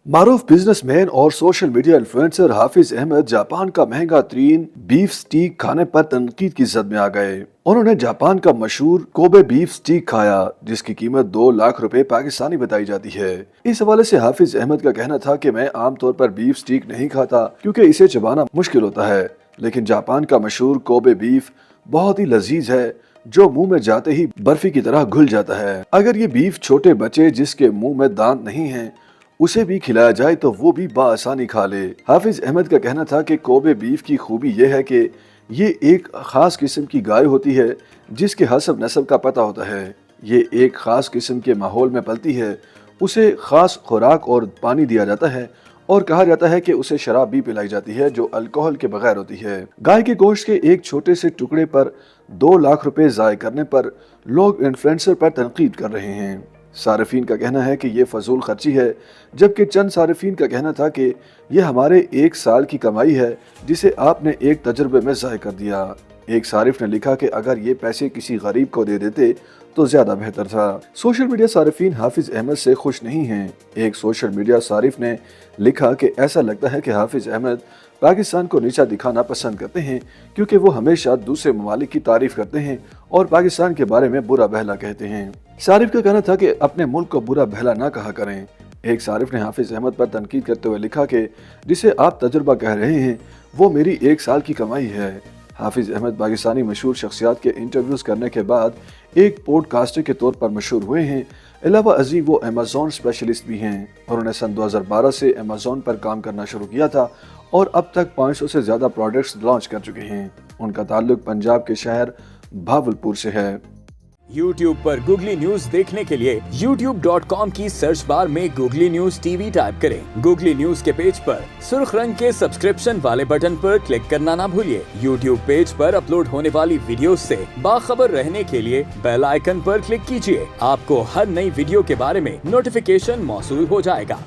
मारूफ businessman और social media influencer हाफिज Ahmad Japan का महंगा तरीन बीफ स्टीक खाने पर तनकीद की जद में आ गए। उन्होंने जापान का मशहूर कोबे बीफ स्टीक खाया जिसकी कीमत 2 लाख रुपए पाकिस्तानी बताई जाती है। इस हवाले से हाफिज अहमद का कहना था कि मैं आमतौर पर बीफ स्टीक नहीं खाता क्योंकि इसे चबाना मुश्किल होता है, लेकिन जापान का मशहूर कोबे बीफ बहुत ही लजीज है जो मुंह में जाते ही बर्फी की तरह घुल जाता है। अगर ये बीफ छोटे बच्चे जिसके मुंह में दांत नहीं हैं उसे भी खिलाया जाए तो वो भी बाआसानी खा ले। हाफिज अहमद का कहना था कि कोबे बीफ की खूबी यह है कि ये एक खास किस्म की गाय होती है जिसके हसब नस्ल का पता होता है। ये एक खास किस्म के माहौल में पलती है, उसे खास खुराक और पानी दिया जाता है और कहा जाता है कि उसे शराब भी पिलाई जाती है जो अल्कोहल के बगैर होती है। गाय के गोश्त के एक छोटे से टुकड़े पर 2 लाख रुपए ज़ाय करने पर लोग इन्फ्लुएंसर पर तनकीद कर रहे हैं। सारिफीन का कहना है कि ये फजूल खर्ची है, जबकि चंद सारिफीन का कहना था कि यह हमारे 1 साल की कमाई है जिसे आपने एक तजुर्बे में ज़ाय कर दिया। एक सारिफ ने लिखा कि अगर ये पैसे किसी गरीब को दे देते तो ज्यादा बेहतर था। सोशल मीडिया सारिफीन हाफिज अहमद से खुश नहीं हैं। एक सोशल मीडिया सारिफ ने लिखा कि ऐसा लगता है कि हाफिज अहमद पाकिस्तान को नीचा दिखाना पसंद करते हैं क्योंकि वो हमेशा दूसरे ममालिक की तारीफ करते हैं और पाकिस्तान के बारे में बुरा भला कहते हैं। सारिफ का कहना था कि अपने मुल्क को बुरा भला ना कहा करें। एक सारिफ ने हाफिज अहमद पर तनकीद करते हुए लिखा कि जिसे आप तजुर्बा कह रहे हैं वो मेरी 1 साल की कमाई है। हाफिज अहमद पाकिस्तानी मशहूर शख्सियात के इंटरव्यूज करने के बाद एक पॉडकास्टर के तौर पर मशहूर हुए हैं। अलावा अजीम वो अमेज़ॉन स्पेशलिस्ट भी हैं। उन्होंने सन 2012 से अमेज़ॉन पर काम करना शुरू किया था और अब तक 500 से ज़्यादा प्रोडक्ट्स लॉन्च कर चुके हैं। उनका ताल्लुक पंजाब के शहर भावलपुर से है। YouTube पर गूगली न्यूज देखने के लिए youtube.com की सर्च बार में गूगली न्यूज टीवी टाइप करें। गूगली न्यूज के पेज पर सुर्ख रंग के सब्सक्रिप्शन वाले बटन पर क्लिक करना ना भूलिए। YouTube पेज पर अपलोड होने वाली वीडियोस से बाखबर रहने के लिए बेल आइकन पर क्लिक कीजिए। आपको हर नई वीडियो के बारे में नोटिफिकेशन मौसूल हो जाएगा।